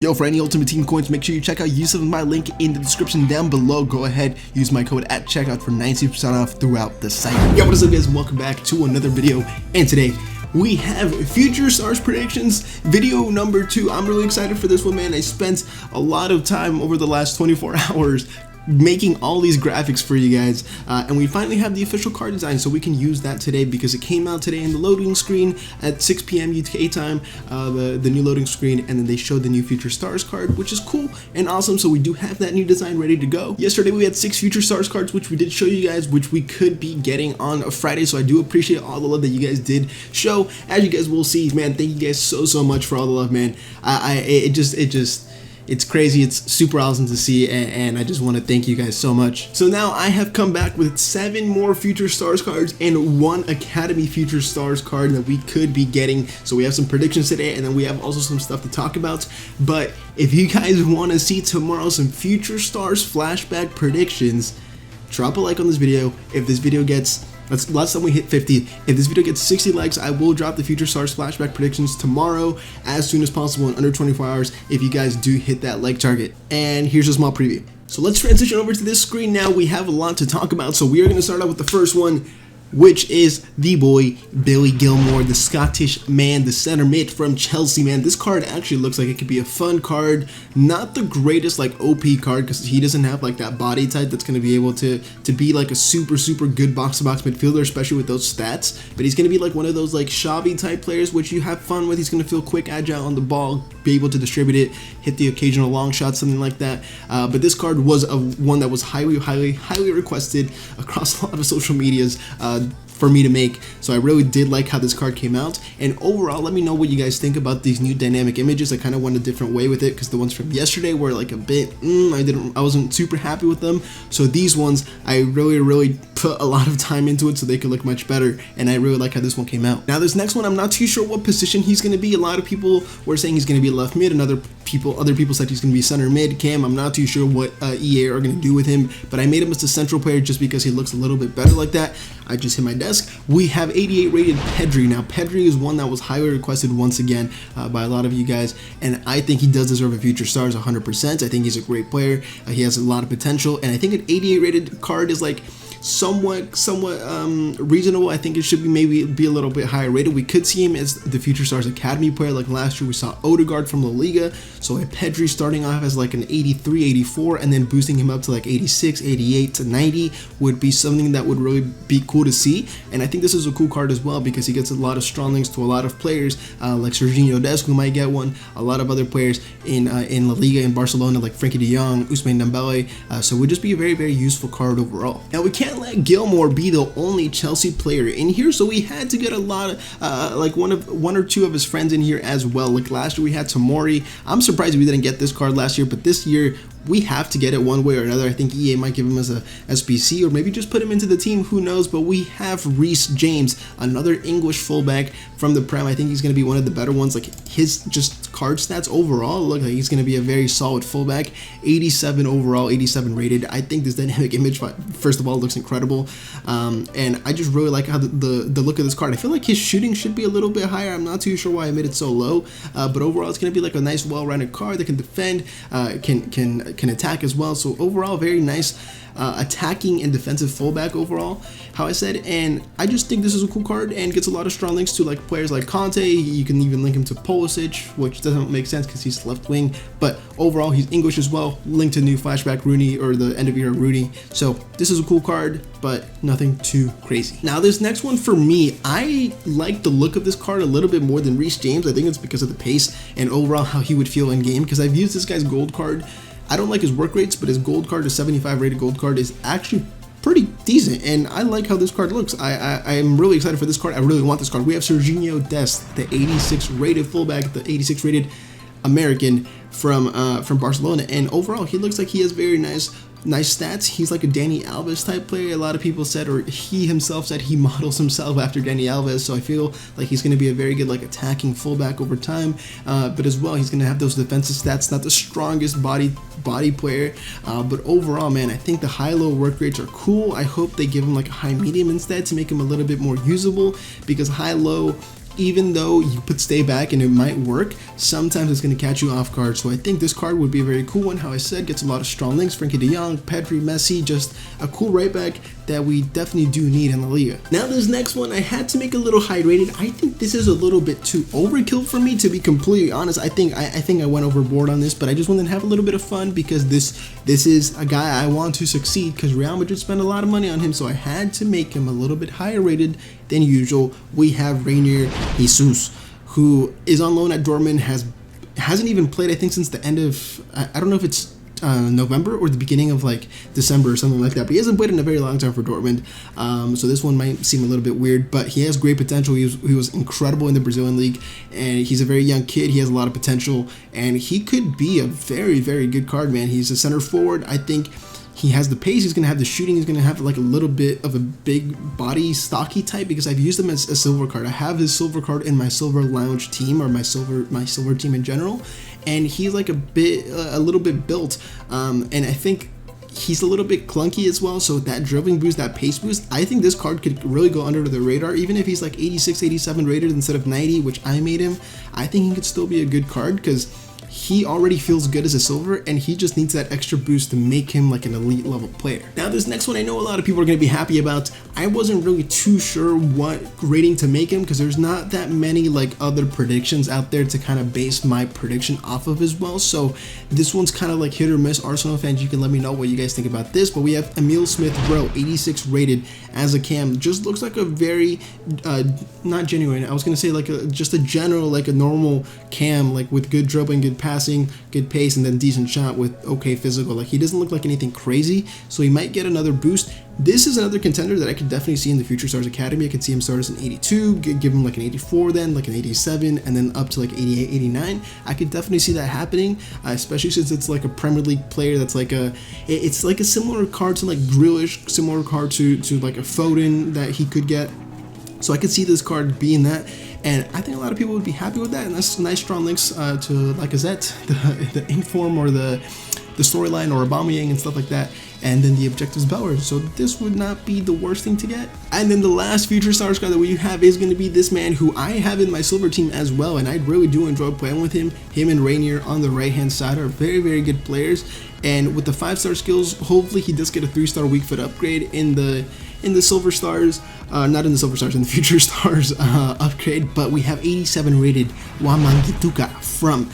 Yo, for any Ultimate Team coins, make sure you check out using my link in the description down below. Go ahead, use my code at checkout for 90% off throughout the site. Yo, what is up guys, and welcome back to another video. And today we have Future Stars predictions, video number 2. I'm really excited for this one, man. I spent a lot of time over the last 24 hours making all these graphics for you guys, and we finally have the official card design, so we can use that today because it came out today in the loading screen at 6 p.m. UK time, the new loading screen, and then they showed the new Future Stars card, which is cool and awesome. So we do have that new design ready to go. Yesterday we had 6 Future Stars cards, which we did show you guys, which we could be getting on a Friday, so I do appreciate all the love that you guys did show. As you guys will see, man, thank you guys so much for all the love, man. It's crazy, it's super awesome to see, and I just want to thank you guys so much. So now I have come back with 7 more Future Stars cards and 1 Academy Future Stars card that we could be getting. So we have some predictions today, and then we have also some stuff to talk about. But if you guys want to see tomorrow some Future Stars flashback predictions, drop a like on this video. If this video gets... last time we hit 50. If this video gets 60 likes, I will drop the Future Stars flashback predictions tomorrow as soon as possible in under 24 hours if you guys do hit that like target. And here's a small preview. So let's transition over to this screen now. We have a lot to talk about, so we are going to start out with the first one, which is the boy Billy Gilmour, the Scottish man, the center mid from Chelsea, man. This card actually looks like it could be a fun card. Not the greatest like OP card because he doesn't have like that body type that's going to be able to be like a super good box-to-box midfielder, especially with those stats. But he's going to be like one of those like Xavi type players, which you have fun with. He's going to feel quick, agile on the ball, be able to distribute it, hit the occasional long shot, something like that. But this card was one that was highly requested across a lot of social medias for me to make, so I really did like how this card came out. And overall, let me know what you guys think about these new dynamic images. I kind of went a different way with it because the ones from yesterday were like a bit I wasn't super happy with them. So these ones I really put a lot of time into it so they could look much better, and I really like how this one came out. Now this next one, I'm not too sure what position he's going to be. A lot of people were saying he's going to be left mid, and other people said he's going to be center mid cam. I'm not too sure what EA are going to do with him, but I made him as a central player just because he looks a little bit better like that. I just hit my desk. We have 88 rated Pedri. Now Pedri is one that was highly requested once again by a lot of you guys, and I think he does deserve a Future Stars 100%. I think he's a great player. He has a lot of potential, and I think an 88 rated card is like somewhat reasonable. I think it should be maybe be a little bit higher rated. We could see him as the Future Stars Academy player like last year. We saw Odegaard from La Liga, so a Pedri starting off as like an 83, 84, and then boosting him up to like 86, 88 to 90 would be something that would really be cool to see. And I think this is a cool card as well because he gets a lot of strong links to a lot of players like Serginho Dest, who might get one, a lot of other players in La Liga in Barcelona like Frankie de Jong, Ousmane Dembele, so it would just be a very useful card overall. Now we can't let Gilmour be the only Chelsea player in here, so we had to get a lot of like one or two of his friends in here as well. Like last year we had Tomori. I'm surprised we didn't get this card last year, but this year we have to get it one way or another. I think EA might give him as a SBC or maybe just put him into the team, who knows. But we have Reece James, another English fullback from the Prem. I think he's going to be one of the better ones. Like his just card stats overall look like he's going to be a very solid fullback. 87 overall, 87 rated. I think this dynamic image, first of all, looks incredible, and I just really like how the look of this card. I feel like his shooting should be a little bit higher. I'm not too sure why I made it so low, but overall it's going to be like a nice well-rounded card that can defend, can attack as well. So overall, very nice attacking and defensive fullback overall, how I said. And I just think this is a cool card and gets a lot of strong links to like players like Conte. You can even link him to Pulisic, which doesn't make sense because he's left wing, but overall he's English as well, linked to new flashback Rooney or the end of era Rooney. So this is a cool card, but nothing too crazy. Now this next one, for me, I like the look of this card a little bit more than Reece James. I think it's because of the pace and overall how he would feel in game, because I've used this guy's gold card. I don't like his work rates, but his gold card, his 75 rated gold card, is actually pretty decent, and I like how this card looks. I am really excited for this card. I really want this card. We have Serginho Dest, the 86 rated fullback, the 86 rated American from Barcelona, and overall he looks like he has very nice stats. He's like a Dani Alves type player. A lot of people said, or he himself said, he models himself after Dani Alves, so I feel like he's going to be a very good like attacking fullback over time, but as well he's going to have those defensive stats. Not the strongest body player, but overall, man, I think the high-low work rates are cool. I hope they give him like a high-medium instead to make him a little bit more usable, because high-low even though you put stay back and it might work, sometimes it's going to catch you off guard. So I think this card would be a very cool one. How I said, gets a lot of strong links, Frenkie de Jong, Pedri, Messi, just a cool right back that we definitely do need in La Liga. Now this next one, I had to make a little high rated. I think this is a little bit too overkill for me, to be completely honest. I think I went overboard on this, but I just wanted to have a little bit of fun because this is a guy I want to succeed, because Real Madrid spent a lot of money on him, so I had to make him a little bit higher rated than usual. We have Reinier Jesus, who is on loan at Dortmund, hasn't even played, I think, since the end of, I don't know if it's November or the beginning of like December or something like that, but he hasn't played in a very long time for Dortmund, so this one might seem a little bit weird, but he has great potential. He was incredible in the Brazilian league, and he's a very young kid. He has a lot of potential, and he could be a very, very good card, man. He's a center forward. I think he has the pace, he's going to have the shooting, he's going to have like a little bit of a big body, stocky type, because I've used him as a silver card. I have his silver card in my silver lounge team, or my silver team in general, and he's like a little bit built, and I think he's a little bit clunky as well, so that dribbling boost, that pace boost, I think this card could really go under the radar. Even if he's like 86, 87 rated instead of 90, which I made him, I think he could still be a good card, because he already feels good as a silver, and he just needs that extra boost to make him like an elite level player. Now this next one, I know a lot of people are going to be happy about. I wasn't really too sure what rating to make him, because there's not that many like other predictions out there to kind of base my prediction off of as well, so this one's kind of like hit or miss. Arsenal fans, you can let me know what you guys think about this. But we have Emil Smith Rowe, 86 rated as a cam. Just looks like a very not genuine, I was going to say like just a general, like a normal cam, like with good dribbling, good passing, good pace, and then decent shot with okay physical. Like, he doesn't look like anything crazy, so he might get another boost. This is another contender that I could definitely see in the Future Stars Academy. I could see him start as an 82, give him like an 84, then like an 87, and then up to like 88, 89. I could definitely see that happening, especially since it's like a Premier League player that's like it's like a similar card to like Grealish, similar card to like a Foden that he could get. So I could see this card being that, and I think a lot of people would be happy with that, and that's nice strong links to Lacazette, the inform, or the storyline, or Aubameyang and stuff like that, and then the objectives Bellers. So this would not be the worst thing to get. And then the last Future Stars card that we have is going to be this man who I have in my silver team as well, and I really do enjoy playing with him. Him and Reinier on the right hand side are very, very good players, and with the 5-star skills, hopefully he does get a 3-star weak foot upgrade in the silver stars, not in the silver stars, in the Future Stars upgrade. But we have 87 rated Wamangituka from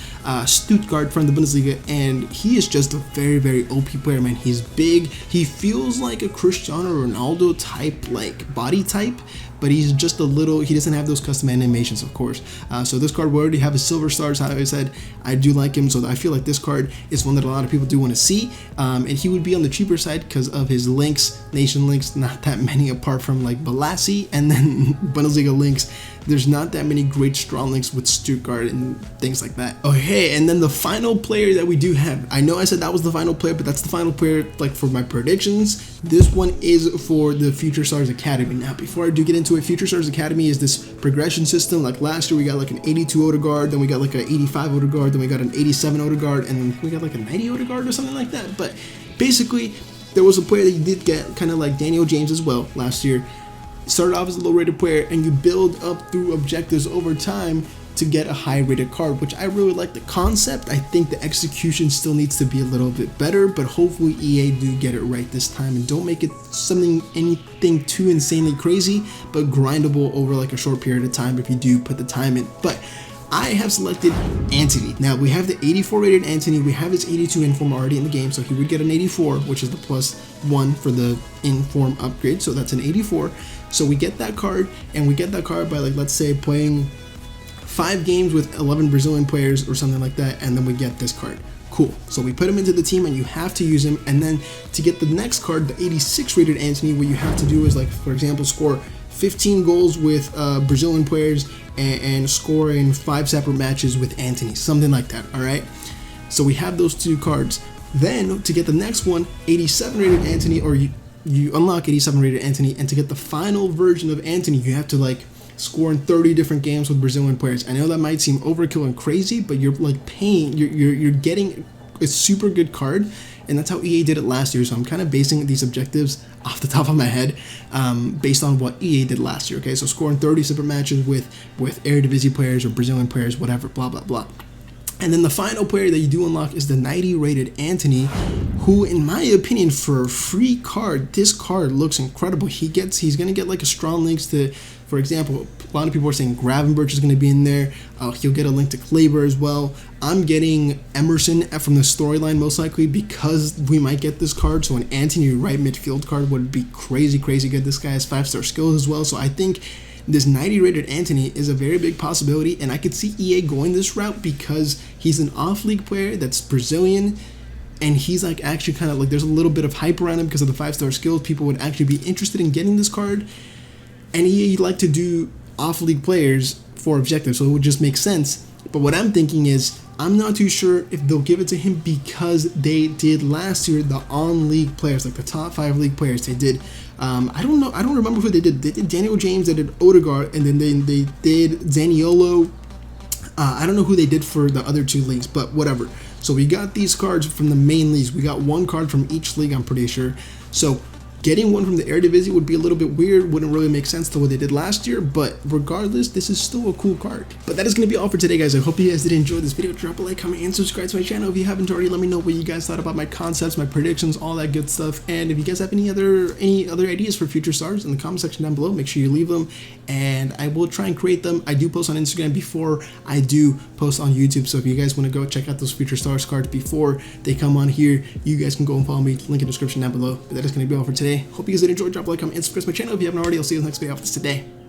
Stuttgart, from the Bundesliga, and he is just a very, very OP player, man. He's big, he feels like a Cristiano Ronaldo type, like body type, but he's just a little, he doesn't have those custom animations, of course. So this card, we already have his silver stars. How I said, I do like him, so I feel like this card is one that a lot of people do want to see, and he would be on the cheaper side because of his links, nation links, not that many apart from like Balassi, and then Bundesliga links. There's not that many great strong links with Stuttgart and things like that. Okay, and then the final player that we do have, I know I said that was the final player, but that's the final player like for my predictions. This one is for the Future Stars Academy. Now, before I do get into it, Future Stars Academy is this progression system. Like last year, we got like an 82 Odegaard, then we got like an 85 Odegaard, then we got an 87 Odegaard, and then we got like a 90 Odegaard or something like that. But basically, there was a player that you did get, kind of like Daniel James as well last year. Started off as a low-rated player, and you build up through objectives over time to get a high-rated card, which I really like the concept. I think the execution still needs to be a little bit better, but hopefully EA do get it right this time and don't make it anything too insanely crazy, but grindable over like a short period of time if you do put the time in. But I have selected Antony. Now, we have the 84 rated Antony, we have his 82 inform already in the game, so he would get an 84, which is the +1 for the inform upgrade, so that's an 84. So we get that card, and we get that card by, like, let's say playing 5 games with 11 Brazilian players or something like that, and then we get this card. Cool. So we put him into the team, and you have to use him, and then to get the next card, the 86 rated Antony, what you have to do is, like, for example, score 15 goals with Brazilian players and score in 5 separate matches with Antony, something like that. All right, so we have those 2 cards. Then to get the next one, 87 rated Antony, or you unlock 87 rated Antony, and to get the final version of Antony, you have to like score in 30 different games with Brazilian players. I know that might seem overkill and crazy, but you're like paying, you're getting super good card, and that's how EA did it last year. So I'm kind of basing these objectives off the top of my head, based on what EA did last year. Okay, so scoring 30 separate matches with Eredivisie players or Brazilian players, whatever, blah blah blah. And then the final player that you do unlock is the 90 rated Anthony, who in my opinion, for a free card, this card looks incredible. He's gonna get like a strong links to, for example, a lot of people are saying Gravenberch is gonna be in there. He'll get a link to Kleber as well. I'm getting Emerson from the storyline most likely, because we might get this card. So an Anthony right midfield card would be crazy good. This guy has 5-star skills as well. So I think this 90 rated Anthony is a very big possibility, and I could see EA going this route because he's an off-league player that's Brazilian, and he's like actually kind of like, there's a little bit of hype around him because of the 5-star skills. People would actually be interested in getting this card, and EA like to do off-league players for objectives, so it would just make sense. But what I'm thinking is, I'm not too sure if they'll give it to him because they did last year the on-league players, like the top 5 league players. They did, I don't know, I don't remember who they did. They did Daniel James, they did Odegaard, and then they did Zaniolo. I don't know who they did for the other 2 leagues, but whatever. So we got these cards from the main leagues. We got 1 card from each league, I'm pretty sure. So getting one from the Eredivisie would be a little bit weird, wouldn't really make sense to what they did last year, but regardless, this is still a cool card. But that is going to be all for today, guys. I hope you guys did enjoy this video. Drop a like, comment, and subscribe to my channel if you haven't already. Let me know what you guys thought about my concepts, my predictions, all that good stuff. And if you guys have any other ideas for future stars in the comment section down below, make sure you leave them, and I will try and create them. I do post on Instagram before I do post on YouTube, so if you guys want to go check out those future stars cards before they come on here, you guys can go and follow me. Link in the description down below. But that is going to be all for today. Hope you guys did enjoy. Drop a like, comment, and subscribe to my channel if you haven't already. I'll see you in the next video. Off this today.